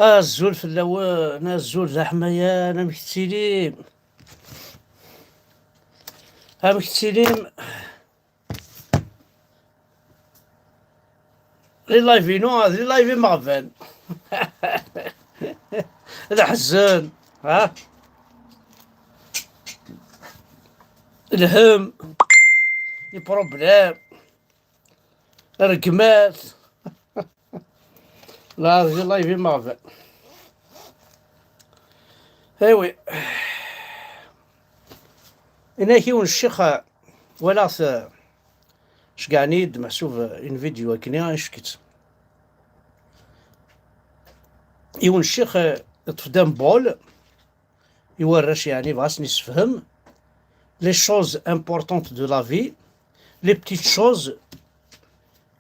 الزول في اللوان، الزول زحمة يا أنا مكتسليم. أنا مكتسليم. لي لايفينو لي لايفي مغفان. الحزن، ها، الهم، لي بروبلام، الرقمات. لا لي لايفي مغفان. ايوي. انا كي الشيخ ولا شقعنيد محسوب ان فيديو كني شكت يون الشيخ تفدان بول يورش يعني بغاس نسفهم لي شوز امبورطونت دو لا في، لي بتيت شوز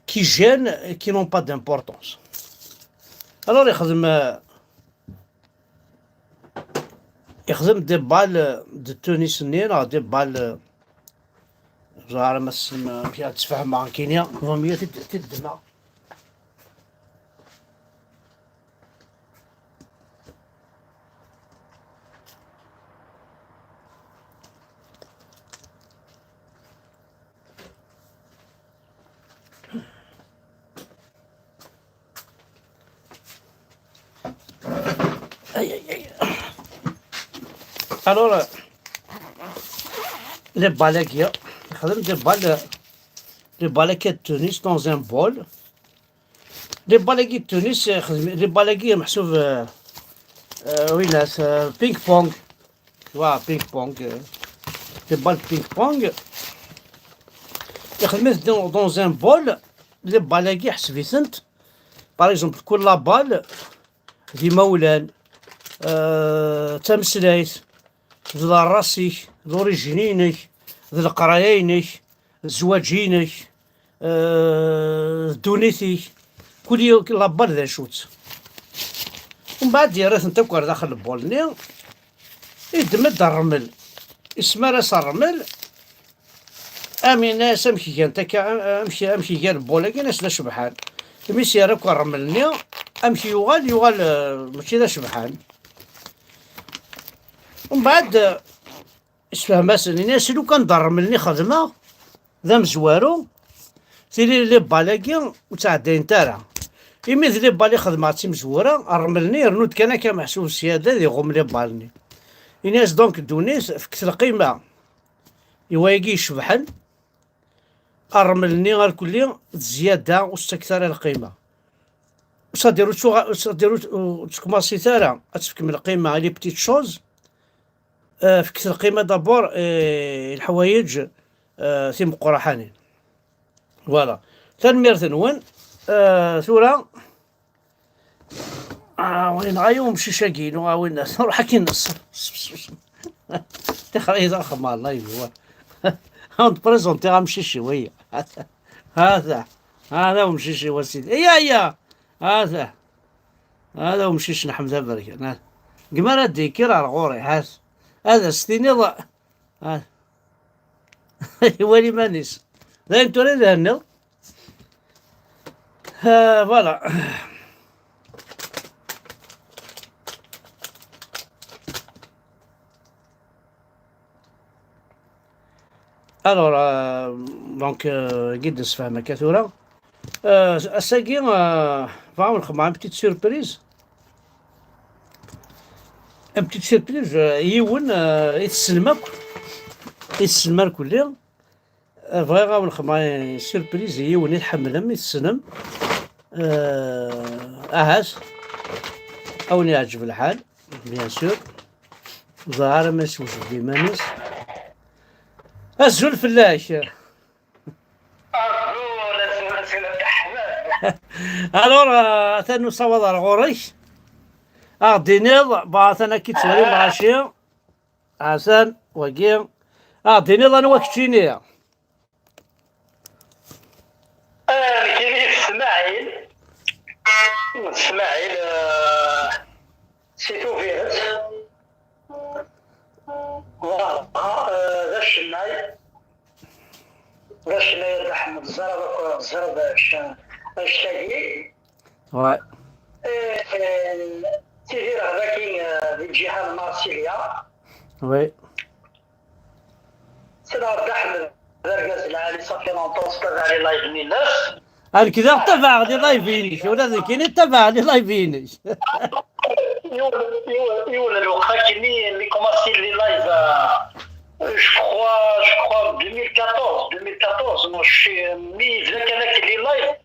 كي جين كي نون با دامبورطونس. الوغ يخدم دي بال دو تونيس نينا دي بال زعما ما فيها تفاهم مع كينيا فهمية تدنا. اي اي اي. الوغ لي بالاكيا يخدم دي بالاكيا تونيس دون ان بول. لي بالاكي تونس لي بالاكي محسوب ويناس بينغ بونغ. وا بينغ بونغ لي بال بينغ بونغ يخدمت دون ان بول. لي بالاكي حسبيتنت باغ اكزومبل كل لا بال دي مولان تمسلايت ذ راسيك لوريجينينك ذ القرايينك الزواجينك دونيتيك كل لابال ذا شوت. ومن بعد ديرات نتاكر داخل البولني يدمد الرمل اسمها راس الرمل. ناس امشي كان تكا امشي كان بولاكي ناس لا شبحان ميسي راك الرملني امشي يغال ماشي ذا شبحان. ومن بعد اسفهم اسني ناس لو كان ضرملني خدمه ذا مزوارو سيري لي بالاكي وتعدين ترى يميز لي بالي خدمه تي مزوره الرملني رنود كان محسوب السياده ذي غوم لي بالني. الناس دونك دونيس فكت القيمه يوايقي يشبحن الرملني غير كلي زياده واستكثر القيمه وصديرو تكماسي ثارا تفكم القيمه لي بتيت شوز. فكت القيمه دابور الحوايج في مقرحانين فوالا تنمير ثنون ثورة وين غايوم شي شاقين وين الناس نروح كي نص تخرج ضخم الله يبوا. هاند بريزونتي غنمشي شويه. هذا ومشي وسيدي يا هذا ومشيش نحمد برك قمر ديكير على غوري هذا ستيني ولي مانيس لا انتو لا لهنا فوالا. الوغ دونك قد نسفهم هكا ثورة الساقي فاهم نخدم بتيت سيربريز. بتيت سيربريز يون يتسلم كلي بغيغا ونخدم سيربريز يون يتحملهم يتسلم اهاس او يعجب الحال بيان سور ظهر ما يسوش ديمانيس الزول فلاش. الوغ ثانو صوض الغوريش دينيض باثنا كي تسولي مغاشي حسن وكي دينيض انا وكتيني. انا كيني اسماعيل سيتو فيرت ذا الشناي احمد الزرب الشاقي Ouais. سيدي راه ذاكي في الجهه المارسيليه وي. سيدي عبد احمد دركاس العالي صافي لونطون ستاف علي لايف الناس هل كذا تبع لي لايفينيش ولا ذيك تبع لي لايفينيش. يولا الوقت كيني اللي كوماسي لي لايف je crois 2014 مش مي فلا كان لي لايف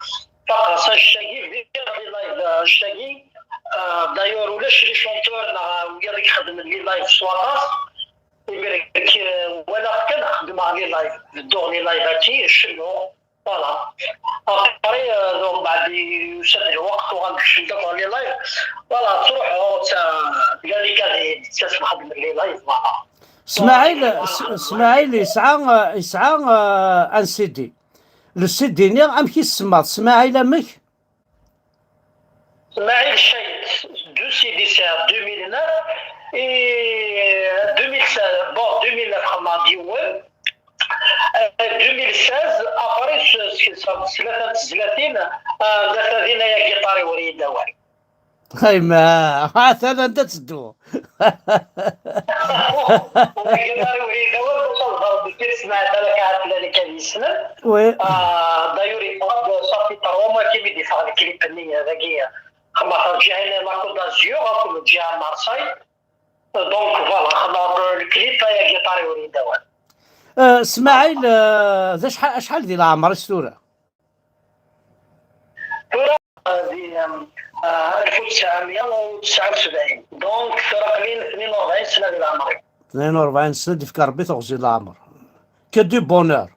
فقط الشاقي في لي لايف الشاقي دايور ولاش لي شونتور ويا اللي يخدم لي لايف سواطاس ولا كنخدم مع لي لايف الدور لي لايف هاتي شنو فوالا ابري دونك بعد يسد الوقت وغنمشي ندور لي لايف فوالا تروحوا قال لي كان تسمح لي لايف فوالا اسماعيل يسعى ان سي دي. لو سي دي نيغ ام كي تسمى اسماعيل امك. اسماعيل الشيط دو سي دي سي 2009 et 2016 bon 2009 خدمة ديوان 2016 ابري ثلاثة تسجيلاتين ثلاثة يا جيتاري وريد دوالي هاي ما مثلا انت تسدو. الجيتاري وريد دوالي وصل سمعت هذاك عاد اللي كان يسند وي. دايوري صافي تروما كي بيدي فاغ الكليب النية هذاكي خدمة الجهة لاكو دازيور راكو الجهة مارساي دونك فوالا خدمة الكليب يا جيتاري وريد دوالي. اسماعيل شحال ديال العمر السورة؟ هذه 1979 دونك تراقلين 42 سنه ديال عمري. 42 سنة دي في ربي تغزي العمر. كو دو بونور.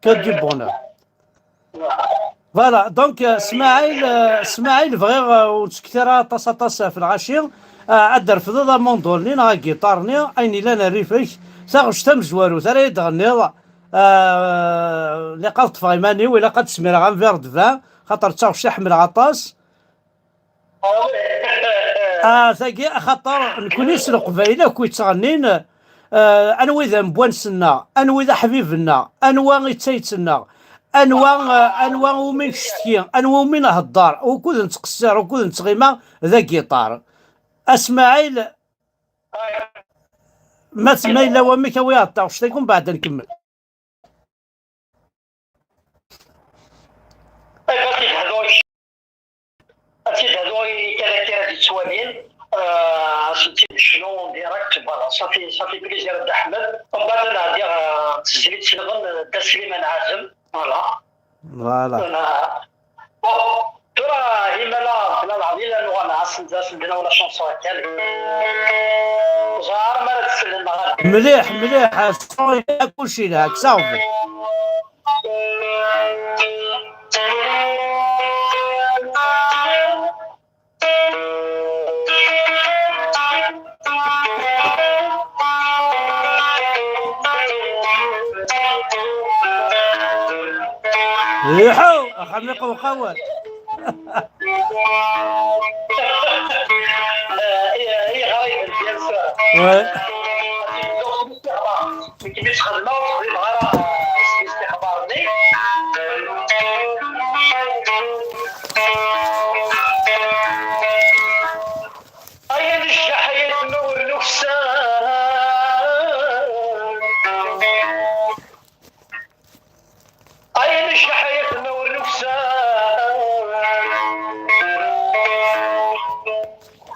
كو دو بونور. فوالا دونك اسماعيل بغيغ وتسكترا طاسا في العشير ادر في ضد موندولين غا جيتارني ايني لانا ريفيك ساغش تم جوارو ثري تغنيض اللي قالت فايماني ولا قد سميرا غنفير دفا خاطر تاوش تحمل عطاس ثاقي خاطر نكون يسرق قبايله كوي تغنين انوي ذا مبوانسنا انوي ذا حبيبنا انوا يتسيتنا انوا ومين شتكي انوا ومين هالدار وكود نتقصر وكود نتغيما ذا جيتار اسماعيل ما تسمى الا وامك ويا طاوش تيكون بعد نكمل. شنو ديريكت فوالا صافي بليزير عبد احمد ومن بعد انا ندير تسجيلات سلغن دا سليمان عازم فوالا ترى هيمالا بلا العظيم لانه انا عندنا ولا شونسون كان زهر ما تسلم مليح كلشي لك صافي. يحو اخمق وقوات. هي غريبه ديال السؤال كيفاش خدمه وتخدم غير استخبارني اي نجح حياه نور نفسان اي نجح حياه نور نفسان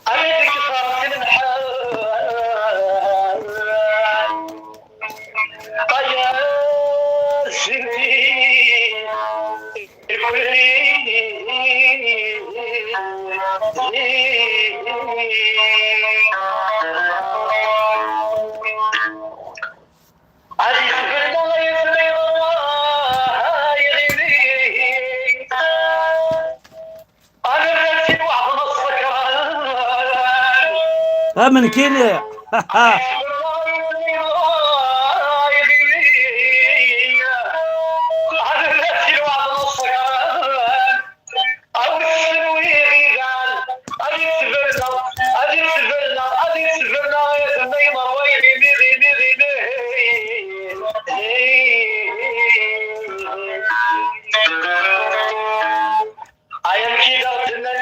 عليك صارت الحال يا سيدي عزيز بالله يسري الله يغني انا نفسي واحد نص سكران من كيلي I am kid out in the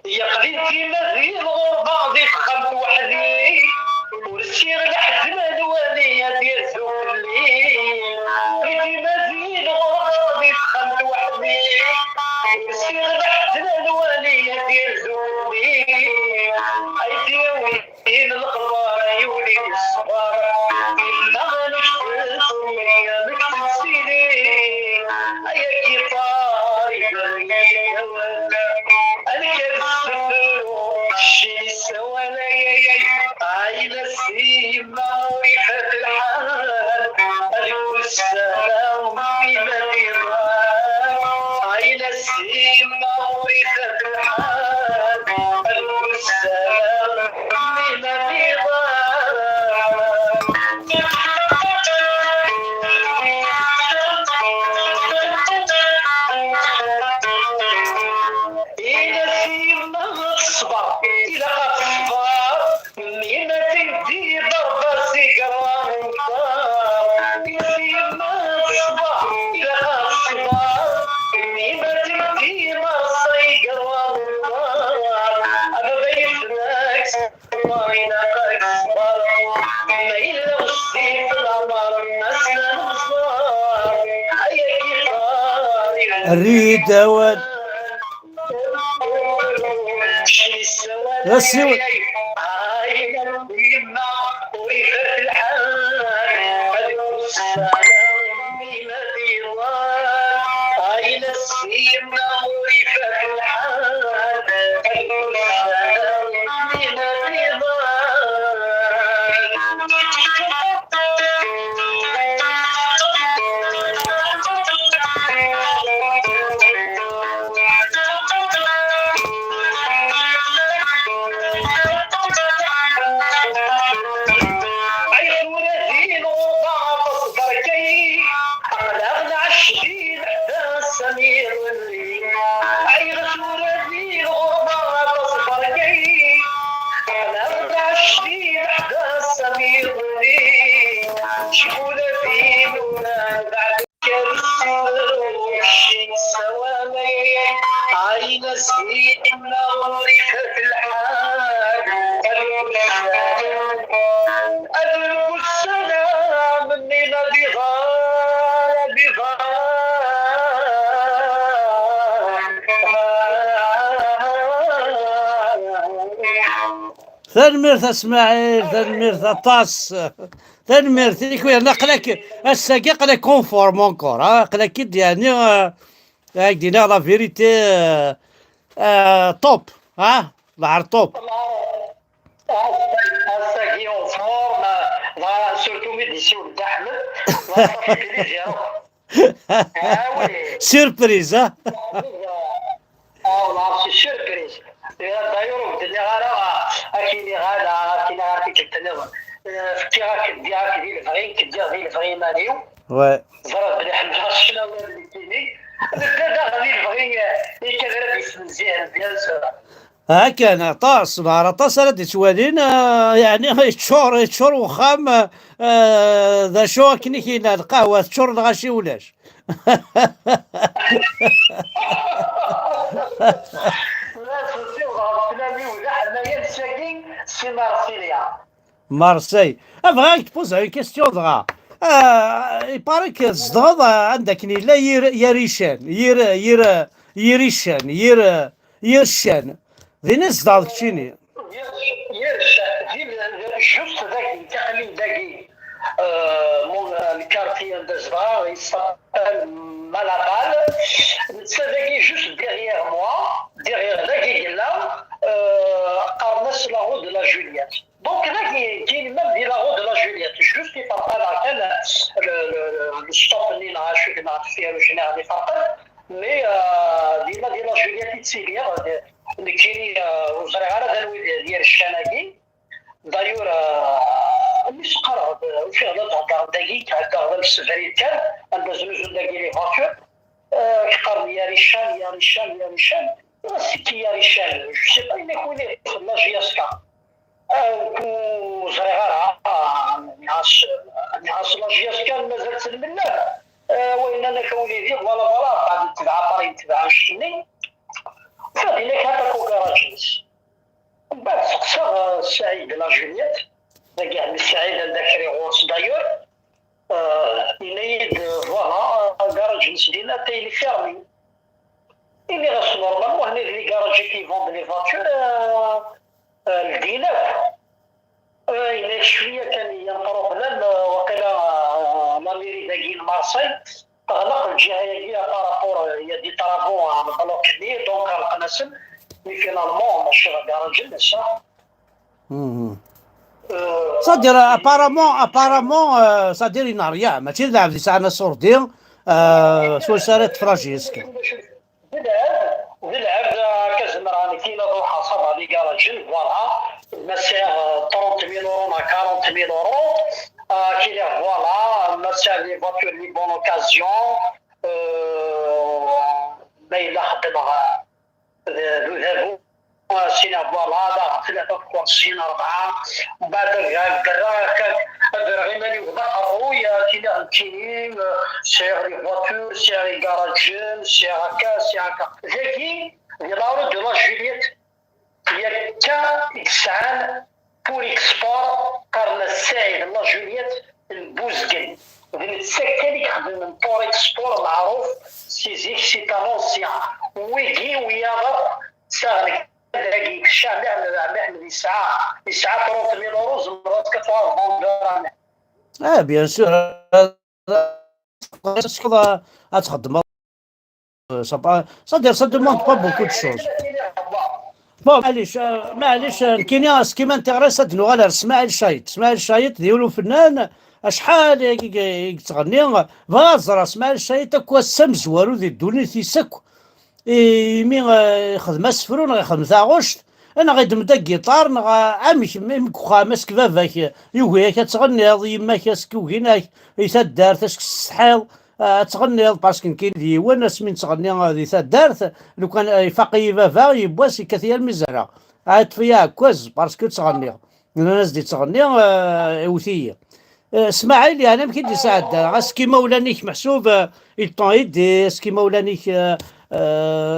يقضي كيما ذي الغربة ذي فخمت وحدي ورسيغ لحد ما الوالية ديال سوق الليل كيما ذي الغربة ذي فخمت وحدي ورسيغ لحد ما الوالية ديال سوق الليل أيدي وين الأخبار يولي الصبار إلا غنشتي سمية مكتب سيدي أيا كيطاري برية ولا شي سوانا عايلة سيما ويفات الحال ألف السلام في مدينة عايلة سيما ويفات الحال ألف السلام في مدينة الريد دوان السواد تنميرت اسماعيل تنميرت طاس تنميرت كوير نقلك الساقي قلك كونفورم اونكور قلك يعني دينا لا فيريتي توب ظهر توب الساقي اونفورم سورتو ميديسي ولد احمد سيربريز والله سيربريز دايرو بدي غالا اكيني غالا كاين غير كتناول فكيرا كديها كدير الفغين كدير ديال الفغين ماليو وي ضرب بن حمد شنو هو اللي كايني هذا غادي الفغين يكبر باسم مزيان ديال هكا طاس مع طاس راه تشوالين يعني يتشور وخام ذا شو كني كاين القهوه تشور الغاشي ولاش مارسي ابغاك تبوز على كيستيون دغا يبارك الزضغط عندك لا يريشان يريشان يرشان ذي ناس دغ كشيني يرشان جوست ذاك التقليد ذاك مون الكارتي عند الزبار يسمى مالابال ذاك جوست ديغيير موا ديغيير ذاك قال قارنس لا غو دو لا جولييت. دونك هنا كاين ميم دي لا غو دو لا جولييت جوست يفرق كان الستوب اللي نعاشو كنا فيها وجنا اللي فرق مي ديما ديال لا جولييت تسيليا اللي كاين وزرع على ديال الشناقي دايور مش قرا وفي غلط هكا دقيق هكا السفريت كان عند زوج دقيق لي فاتور قرن يا ريشان يا ريشان يا ريشان سكي يا ريشان جو سي با يكون لا جياسكا وزريغارها نعاس لا جياسكا مازال تلمنا وين انا كوليدي فوالا بعد تبع طريق تبع الشني فهذيك هذاك كراجيس من بعد سقسا سعيد لا جولييت كاع من سعيد عندك ريغوس دايور ينايد فوالا كراج نسدينا تايلي فيرمي اللي غاس نورمالمون هنا لي كراجي كي فوند لي فاتور الديناف ينايد شويه كان ينطرو بلان وقيلا لا ميري داكي مارسي تغلق الجهه هي بارابور هي دي طرافو على بلوك كبير دونك غلقنا سم مي فينالمون ماشي كراجي لسا صدر ابارامون صدر يناريا ماشي لعب دي ساعه سوردين سوسارات فراجيسكا بالعب كازمراني كاين ذو حصب على كراجل فوالا مساء 30000 يورو 40000 يورو كاين فوالا مساء لي فواتور لي بون اوكازيون ما الا خدمها ذو سينا فوالا 53 4 من بعد الكراك الرغيماني وضعوا يا كاينين سير لي فواتور سير لي كراجين سير هكا سير هكا ذاكي يلارو دو لا جولييت هي كا إكسان بور إكسبور قرن السعيد لا جولييت البوزقن ذي السكة يخدم من بور إكسبور معروف سيزيك سي تانونسيان ويجي وياغر ساغلك داكي الشامع محمد يسعى 30000 يورو زمرات كتوار فوندور بيان سور تخدم صدر سدمون با بوكو دو شوز بون معليش كاين ناس كيما انت غرست غير اسماعيل الشايط ديالو فنان شحال تغني فازر اسماعيل الشايط كوا السم زوارو ذي الدوني تيسك مي خدم السفرون غيخدم ثاغوشت انا غيدم دا الجيتار نغا عمك خامس كفافاك يوهيك تغني يماك اسكوكيناك يتدارت اسك السحيل تغني باسكو كاين ديوان سمين تغني هذه تدارت لو كان يفاقي فافا يبواس كثير المزرعه عاد فيها كوز باسكو تغني الناس دي تغني اوثيه اسماعيل انا يمكن يساعد اسكي مولانيك محسوب يطايد اسكي مولانيك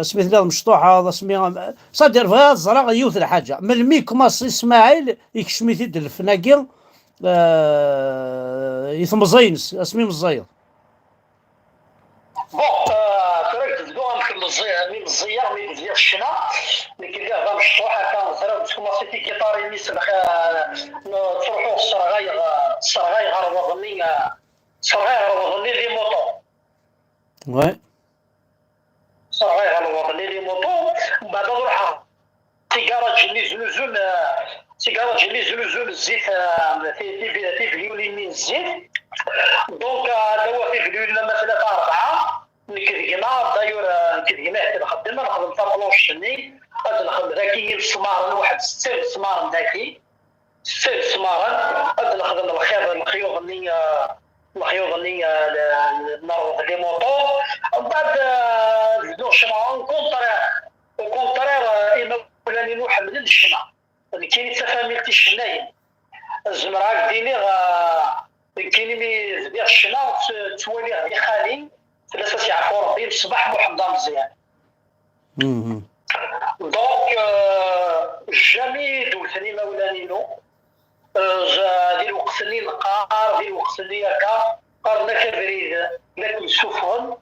سميت له مشطوحه هذا سميها صدر فهاد الزرع يوث الحاجه من الميك ماس اسماعيل يكشميتي د الفناقي يثمزين اسمي مزير بون كريت تقول لك مزير مي ديال الشنا اللي كيلقاه مشطوحه كان زرع كوماسيتي كيطاري نيس تروحوا الصرغاي غرضني لي موطو وي صراحه على لي موطو من بعد نروح سيجاره جلي زلزول الزيت في فيولين من الزيت دونك دوا في فيولين مثلا 4 نكذقنا دايور نكذقنا حتى نخدم طابلون الشني هذا نخدم ذاكي السمار واحد 6 سمار ذاكي 6 سمار هذا نخدم الخيوط اللي نروح لي موطو ومن بعد نزيدو الشمع كونطرير إما ولاني نحمد الشمع كاين تفاميلتي الشناين الزمراء ديني كاين مي زبير الشمع توالي غدي خالي ثلاثة يعرفو ربي بصباح محمد مزيان دونك جامي دولتني مولاني نو ذي الوقت اللي نقار ذي الوقت اللي هكا قرنا كبريد لكن سفن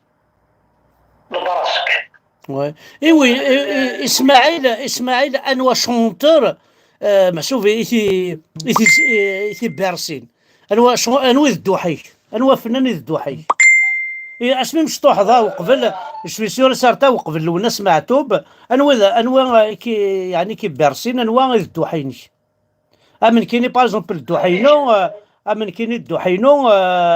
لبراسك وي اسماعيل انوا شونتور محسوب ايثي بارسين انوا الدوحي انوا فنان الدوحي اسمي مشطوح ذا وقبل شوي سيور سارتا وقبل وناس معتوب انوا يعني كي بيرسين انوا الدوحيني امن كيني بارزومبل الدوحينو امن كيني الدوحينو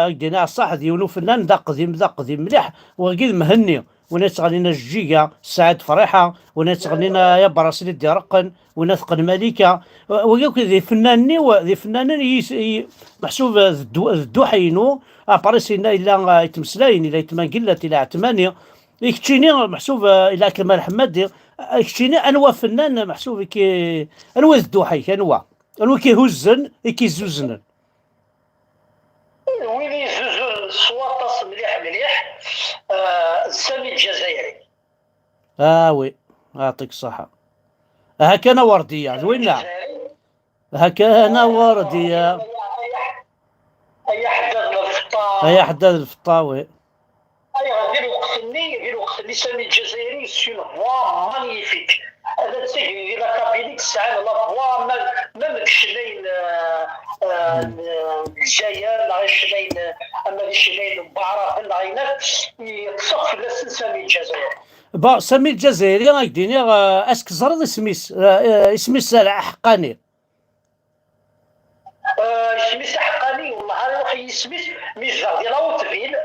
دينا صح ديالو فنان ذا قديم مليح وقيل مهني وناس غنينا الجيجا سعد فريحه وناس غنينا يا براسلي دي رقن وناس قن مليكه وقيل ذي فناني وذي فنان محسوب الدوحينو اباريسينا الا يتمسلاين الا يتمنقلت الى عتماني يكتشيني محسوب الى كمال حماد يكتشيني انوا فنان محسوب كي انوا الدوحي انوا كيهزن كيزوزن وين يزوزو صواطاس مليح سامي الجزائري. وي يعطيك الصحة. هكا انا وردية زوينة هكا انا وردية اي حداد الفطار هيا حداد الفطاوي اي غادي الوقت اللي سامي الجزائري سي اون فوا مانيفيك. هذا تسيك الى كابينيك الساعه لا فوا ما مكشلين الجزائر لا غيشلين اما غيشلين بعرف لا غينات يقصف في سامي الجزائري. سامي الجزائري غيديني اسك زرد اسميس حقاني سميت حقاني والله يروح يسميت ميزار ديال اوتفيل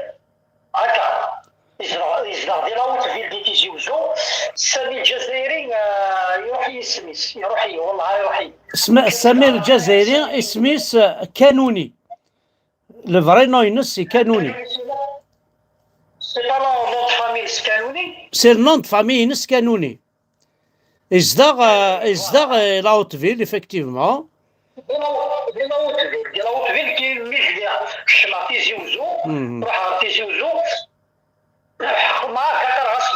هكا يزرع ديال اوتفيل دي تيجي وجو سامي الجزائري يروح يسميس والله يروح سامي الجزائري اسميس كانوني الفري نو ينس كانوني سي با نون فامي كانوني سي النون دو فامي ينس كانوني ازداغ لاوتفيل افكتيفمون ديال اوتفيل كاين ميزيا الشمع تيجي وجو روح تيجي وجو ما كثر غاس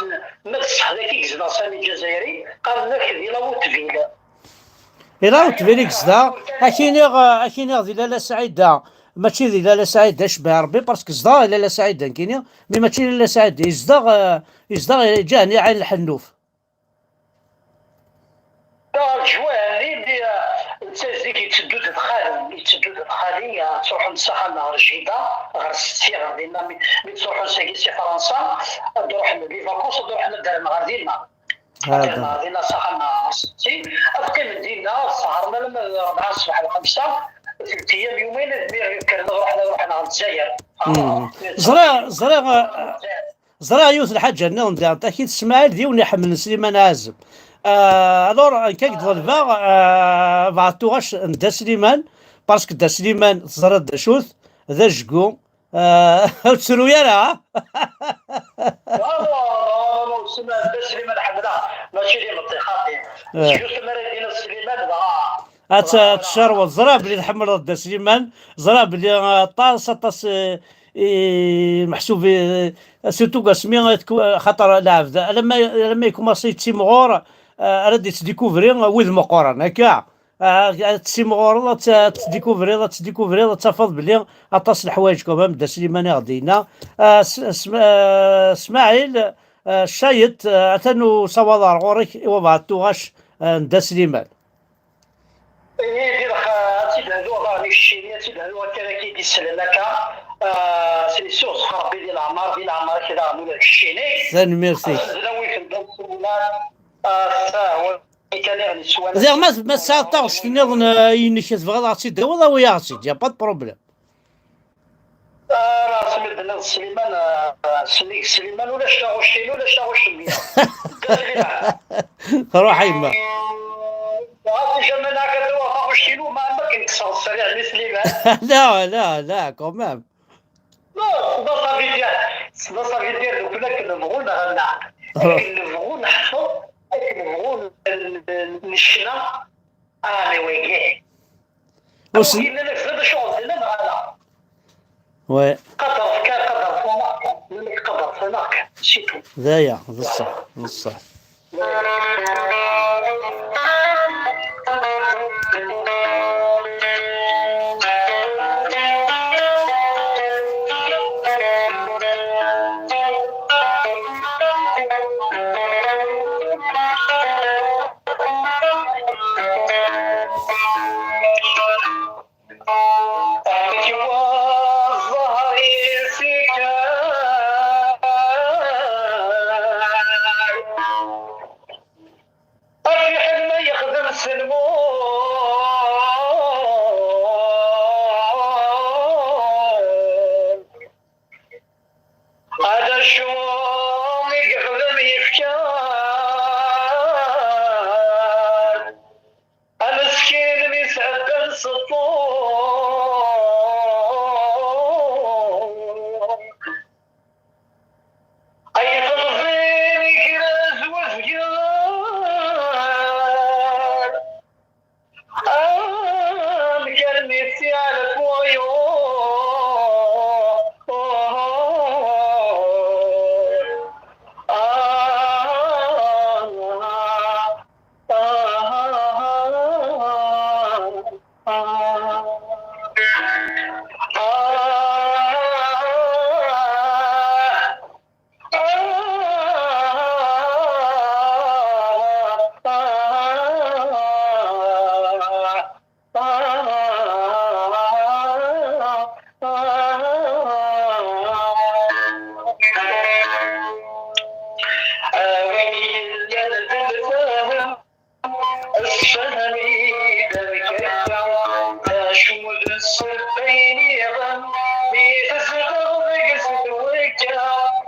ما تصح ذاك يكزنا سامي الجزائري قال لك ديال اوتفيل إلا اوتفيل كزدا اكيني دي لاله سعيده ماشي دي لاله سعيده شبه ربي باسكو زدا لاله سعيده كاينه مي ماشي لاله سعيده يزدا جاني عين الحنوف الجواني تزيك يتسدو دخالي تروحوا نصحى نهار جيده غير السير ديالنا ملي تروحوا ساكي سي فرنسا نروح لي فاكونس نروح ندير نهار ديالنا نهار ديالنا صحى نهار ستي ابقي من ديالنا سهرنا لما 4 الصباح ل 5 3 ايام يومين نروح نهار الجزائر زرا يوث الحاجه نون ديال تاكيد اسماعيل ديوني حمل سليمان عازم الور كاك دغلفا بعثوغاش ندا سليمان باسكو دا سليمان زرد شوث ذا جكو تسرو يالا دا سليمان حمدا ماشي ديال الطيخاتي شوف مريدين سليمان تشروط زرا بلي نحمل دا سليمان زرا بلي طاس محسوب سيرتو كاسمي خاطر لاعب لما يكوماسي تيمغور راه تديكوفري ويذ مقورن هكا تيمغور تديكوفري تفض بلي اطاس الحوايج كومام دا سليماني غدينا اسماعيل الشايط اتنو صوالار غوريك وبعثو غاش دا سليمان يدير تيدهلو راني الشينيه تيدهلو هكا كيدي السلامكه سي سور صحابي ديال العمار كذا عملوا الشيني ثاني ميرسي زلاوي في الدوسولات هو كان يعني سوالف زعما ما ساطاغش نظن ينك تبغى تعطي دوا ويا عطي يا با بروبليم راه سميت بن سليمان سليمان ولا شاغو الشيني ولا شاغو الشميه روح يما وهذا جمعنا كذا وفاق الشينو ما كنكسر السريع لسليمان لا كومام صافي ديال كنا كنبغوا نغنى كنبغوا نحفظ كنبغوا نشنا مي ويكي كاين لك هذا شغل ديالنا معنا وي قدر كان قدر فماك ملك قدر فماك شيتو ذايا بصح شوم يقدم يفكار المسكين يسعد السطور أي طرفين يكراز وفقار مكرمتي على كويو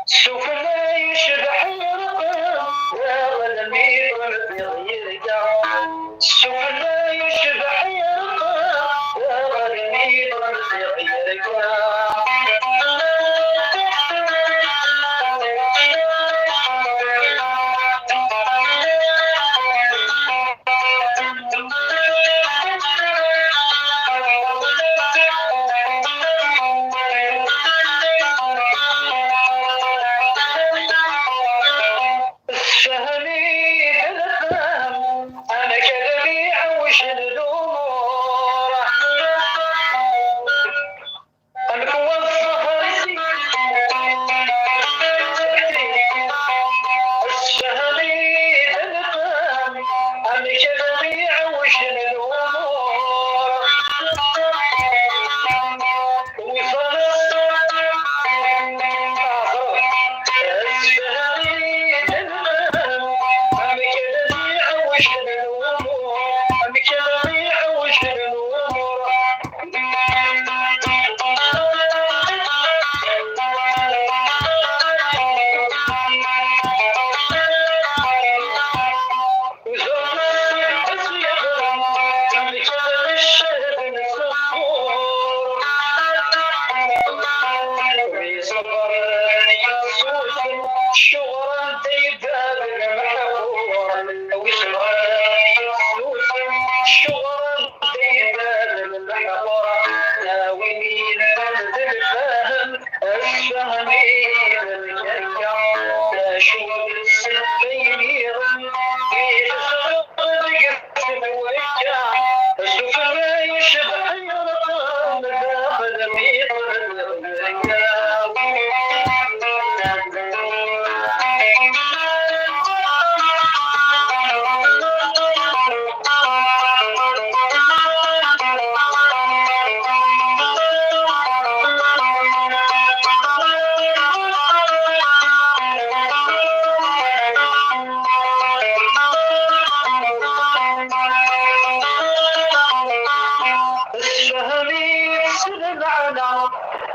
سوف لا يشبح الرقم والمير يرجع سوف لا يشبح الرقم والمير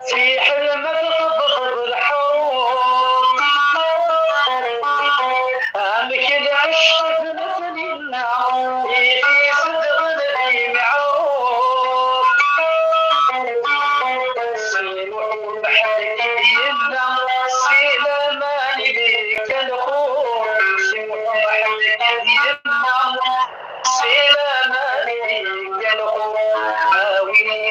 في حلم تطبخ الحروب كده عشت مثل النار في صدق ذي معروف سيروح بحرك يمنع سيلا ما يبيك الخوف سيروح بحرك يمنع سيلا ما يبيك الخوف هاوي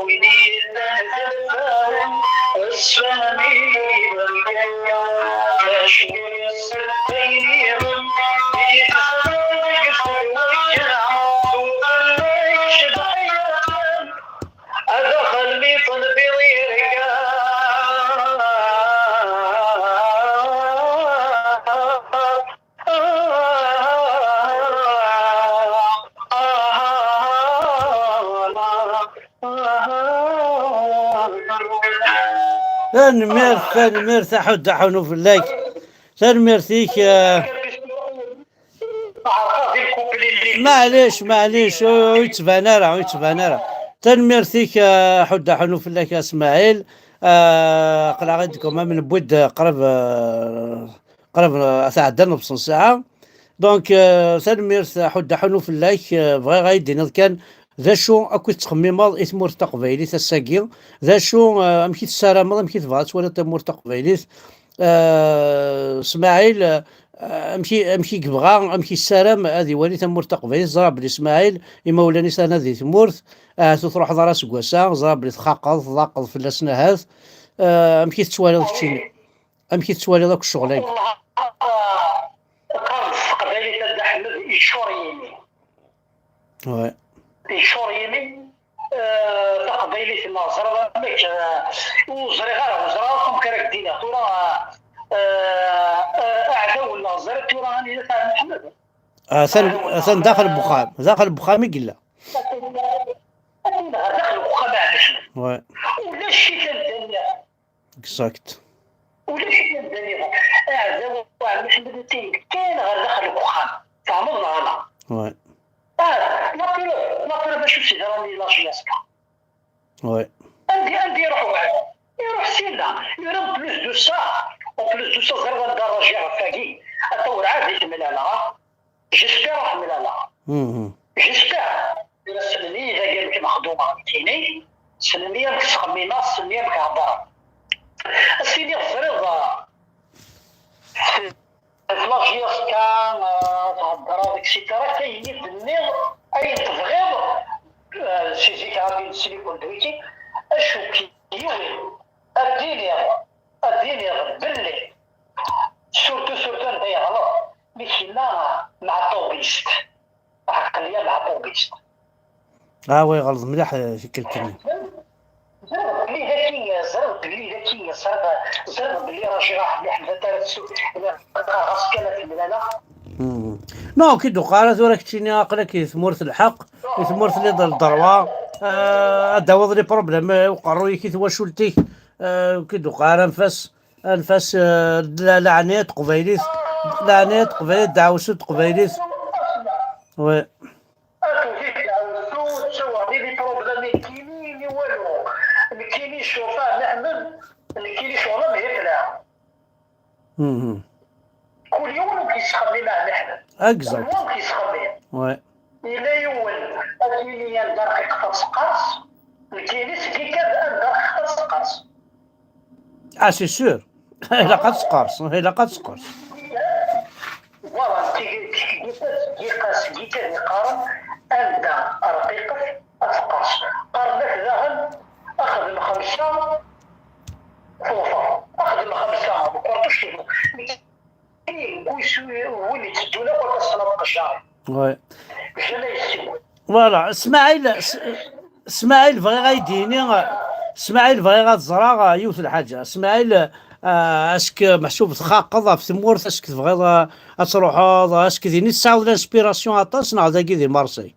ويني نهزفهم السامي بالجنة كاشمير السبتيهم يتصدق في الوجه وقلبك شبعيهم أدخل لي طلبي ثاني حد حنو في اللايك ثاني فيك معليش ويتبان راه تنميرتيك حد حنو في اللايك اسماعيل قرا غيدكم من بود قرب تعدى نص ساعه دونك تنميرت حد حنو في اللايك بغى غايدينا كان ذا شو اكو تخميمات اثمور تقبيلي تساقي ذا شو امشي تسارمض امشي تبغات ولا تمور تقبيلي اسماعيل امشي كبغا امشي السلام هذه ولي تمور تقبيلي زراب بلي اسماعيل يمولاني سنه ذي تمورت تروح ضراس كواسا زراب بلي تخاقض ضاقض في السنه هذ امشي تسوالي داكشي امشي تسوالي داك الشغل قبيلي تاع احمد يشوريني وي يشوريني تقبيلي في الناصر ماك وزري غير وزراكم كراكدينا ترى اعداء الناصر ترى راني تاع محمد ثان داخل البخام يقلا داخل البخام علاش وي ولا شي الدنيا اكزاكت ولا شي الدنيا اعداء محمد كاين غير داخل البخام فهمنا انا وي لا باش نمشي راني لاشياسكا وي عندي يروح سينا يروح بلوس دو سا وبلوس دو سا غير غندرجع فاكي اطور عادي تملالا جيسبيغ تملالا جيسبيغ سنني اذا قال لك مخدومه فهمتيني سنني راك تخمينا سنني راك هضره السيدي الفريض فلاجياسكا تهضر اكسيتيرا كاين النيض اي تبغيض سيزيك عارفين السيليكون دويتي اشو كيوي الديني باللي سورتو انت يا غلط مشينا مع الطوبيست عقليه مع الطوبيست وي غلط مليح شكل كلمه زرب بلي ذكي زرب بلي راجي راح مليح غاس كانت الملاله نو كي دقارات وراك تشيني عقلك يثمرت الحق يثمرت لي ضل الضروه داوض لي بروبليم وقروي كي تواشلتي كي دقارة انفاس لعنات قبيليت دعوسات قبيليت وي كل يوم كيسخمي مع نحن اكزاكت كل يوم كيسخمي وي الى يوم اكيني ندار قطص قرص الكيني سكي كذا ندار قطص قرص سي سور الا قد سقرص فوالا كيقاس كي قارن عند رقيقه اتقاس قارنك ذهب اخذ خمسه فوفا اخذ خمسه بقرطش ويسوي ولي تدونا ولا الصلاه الشهر وي جلا يسوي فوالا اسماعيل بغى غايديني اسماعيل بغى غتزرع يوث الحاجه اسماعيل اسك محسوب تخاقض في ثمورت اسك تبغي تروح اسك ديني تساعد الانسبيراسيون اطاس نعاود كي دي مارسي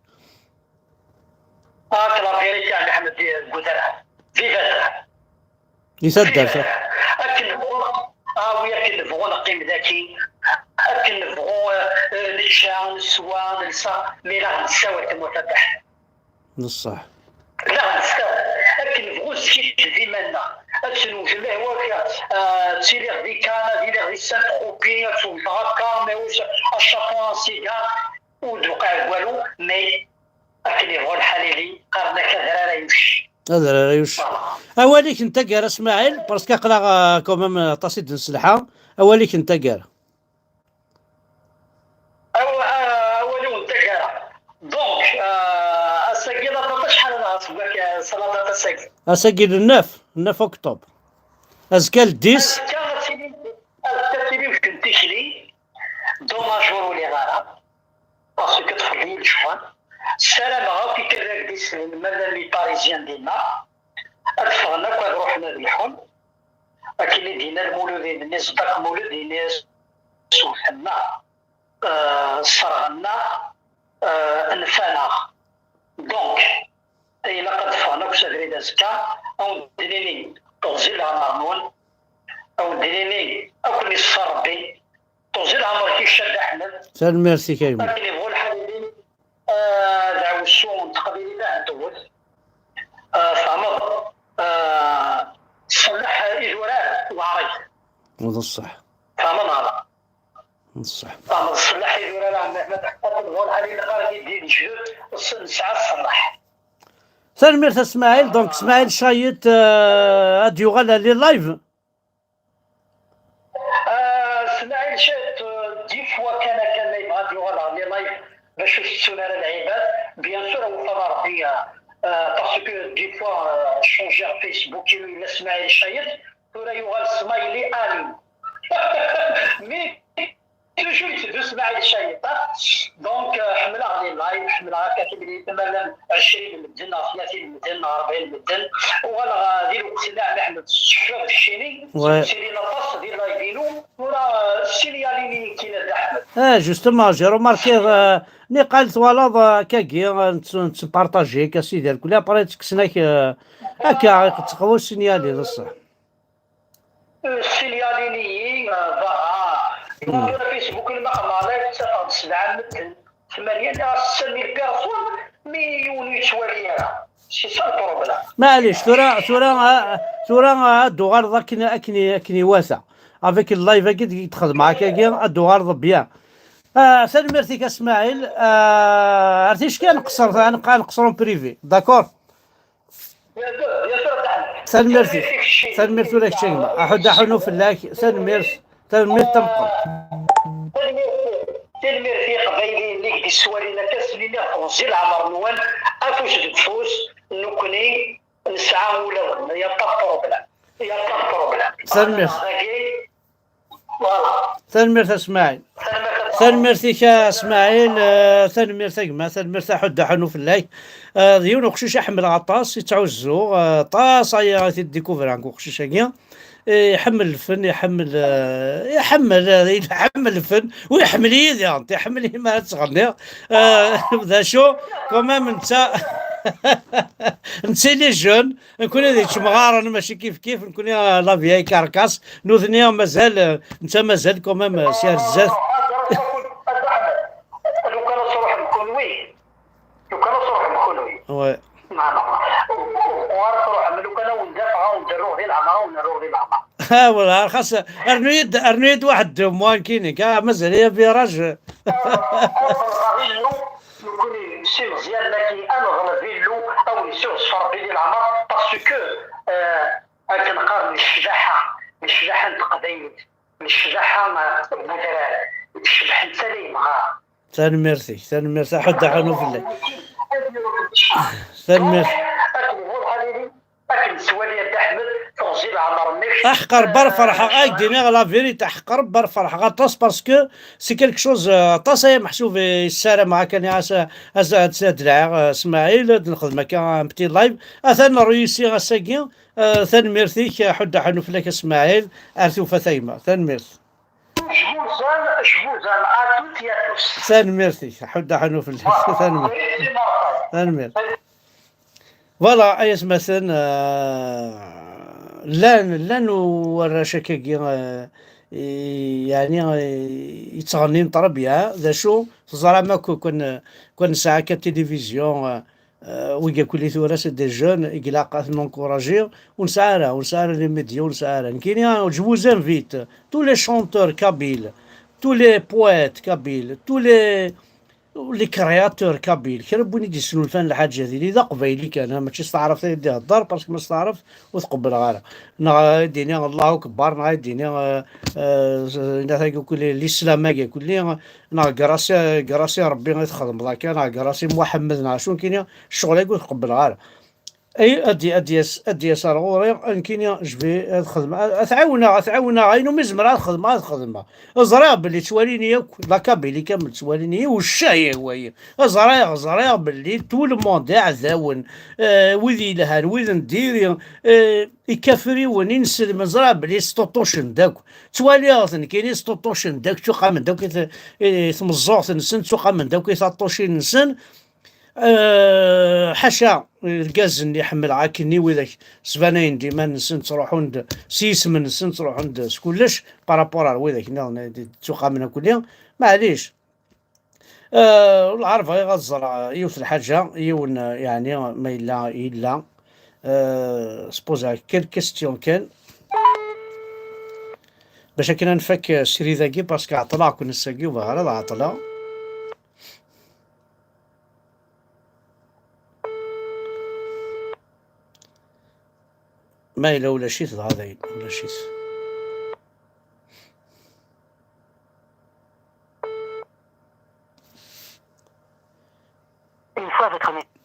لا فيريتي على محمد بودرع في فتح يسدد اكن وياك نبغوا نقيم ذكي اكن نبغوا نشان السوان نسا مي لا نساوي كما فتح بصح لا نساوي اكن نبغوا سكيت ديما اسنو في الله واك تسير دي كان دي سان خوبي سو هكا مي واش اشافون سيغا ودوقع والو مي اكن يبغوا الحليلي قرنا كذا يمشي هذا يوش اوليك انت قال اسماعيل باسكو قرا كومام تصيد السلحه اوليك انت قال اولي انت قال دونك السكينه شحال تبقى صلاة تسك اساكي النف اكتوبر ازكى الديس. الترتيب واش كنت تشري دوماج ولي غارة باسكو تفضل شوان السلام غاكي كراك ديس المدن لي باريزيان ديالنا اتفقنا كون روحنا نذبحهم لكن دينا المولودين الناس صدق مولود الناس سوحنا صرغنا انفانا دونك إلا قد فانا كسادري دازكا أو دليني توزيل عمرنون أو دليني أكل الصربي توزيل عمر كي شاد أحمد سال ميرسي كايما لكن يبغوا الحبيبين دعوا السوم تقبيلي لا ندوز فعمر صلح إجوارات وعريض هذا الصح فعمر هذا الصح فعمر صلح إجوارات عم أحمد يبغوا الحبيبين غير يدير جهد الساعة صلح سال ميرسي اسماعيل. دونك اسماعيل شايط اديو غالا لي لايف اسماعيل شات دي فوا كان يبغى يوغل لي لايف باش يستون على العباد بيان سور هو فما ربي باسكو دي فوا شونجي فيسبوك الى اسماعيل شايط ثورا يوغل سمايلي الي مي توجور يتبدو اسماعيل شايط دونك حملها لي لايف حملها كاتب لي تماما 20 مدن 30 مدن 40 مدن ولا ديرو كسلا نحن الشهر الشيني سيري لاطاس ديال لايفينو ولا السيرياليني كاين احمد جوستومون جي روماركي ني قالت ولا كاكي نتبارطاجي كاسيدي الكل ابري تكسناك هكا تقوى سينيالي بصح السيرياليني ظهر فيسبوك المقام لا يتفق 7 مدن 8 6000 بيرسون مليون يتواليها سي سا البروبليم معليش ثورة دو غارضة كني واسع افيك اللايف اكيد يتخدم معاك كي دو غارضة بيان. سالم ميرسي اسماعيل. عرفتي كان نقصرون بريفي داكور. سالم ميرسي لك شيء احد حنو في الله سالم ميرسي تنقل تلمير في قبيلي اللي دي السوالينا كاسلينا فوزي العمر نوان افوش تفوس نكوني نسعى ولا يا بروبليم سالم ميرسي فوالا سالم ميرسي اسماعيل سالم ميرسي اسماعيل سالم ميرسي سالم ميرسي حد حنو في الله ديون وخشيش احمل غطاس يتعوزو طاس يا ديكوفر عنكو خشيش كيا يحمل الفن يحمل الفن ويحمل يدي انت يحمل ما تغني ذا شو كمان انت لي جون نكون هذيك مغارن ماشي كيف نكون لا فياي كاركاس نوثني مازال انت مازال كمان سي الزاف لو كان صروح نكون وي وارفع لو كانوا ندافعوا ونديروه غير العماره ونديروه غير العماره والله خاص ارنيد واحد موان كينيك مازال هي فيراج يكون يصير مزيان لكن انا غنبين له او يصير الصفر ديال العمر باسكو كنقارن الشجاحه نتقديم الشجاحه مدرار الشبح انت لي مغار سالم ميرسي حد عنو في الله سالم ميرسي احقر برفرحه ايديني لا فيريتي احقر برفرحه غطاس باسكو سي كيلك شوز طاس محسوب السلام معاك انا دراع اسماعيل نخدم كان بتي لايف اثنا رويسي غساكي ثان ميرسي حد حنو فيك اسماعيل ارثو فثيمه ثان ميرسي جبوزان اتوتياتوس ثان ميرسي حد حنو في ثان ميرسي فوالا ايس مثلا لان وراشكاكي يعني يتغني طربيا ذا شو زعما كون ساعه كالتلفزيون ويقا كل ثورة دي جون يقلاقات نونكوراجي ونسعى لي ميديا ونسعى كاين جبوزان فيت تو لي شونتور كابيل تو لي بويت كابيل تو لي كرياتور كابيل كربوني يديسنو الفن الحاجه هذه اذا قبيلي كان ماشي استعرف يديها الدار باسكو ما استعرف وتقبل غاره ديني الله اكبر ديني كل الاسلام كل كراسي ربي غيتخدم ذاك كراسي محمد شنو كاين الشغل يقول تقبل غاره اي ادي يسار غوري ان كاين جبي هاد الخدمه اتعاونا غينو مزمر هاد الخدمه زرا بلي تواليني ياك لاكابيلي كامل تواليني والشاي هو هي زرا بلي تو الموند عذاون وذي لهان وذ ندير يكافري ونين نسلم زرا بلي ستوطوشن داك توالي غاثن كاينين ستوطوشن داك توقع من داك ثمزوغ نسن توقع من داك ثاطوشين نسن حاشا الغاز اللي يحمل عاكني وذاك سبانين ديما نسن تروحو عند سيس من نسن تروحو عند سكولش بارابور وذاك تسوقا من كل معليش. العرف غير غزر يوث الحاجة يون يعني ما إلا سبوزا كيل كيستيون كان باش كنا نفك السيري ذاكي باسكو عطلا كنا نساقي وظهر العطلة. ما إلا ولا شيت هذاين ولا شيت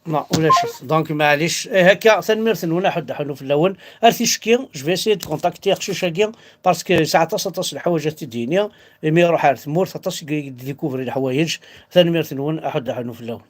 لا ولا شيت دونك معليش هكا تنمرثن ولا حد حلو في الاول ارثي شكي جو في سي كونتاكتي اخشي شاكي باسكو ساعات تصل الحوايج الدينيه مي يروح ارث مور تصل ديكوفري الحوايج تنمرثن احد حلو في الاول.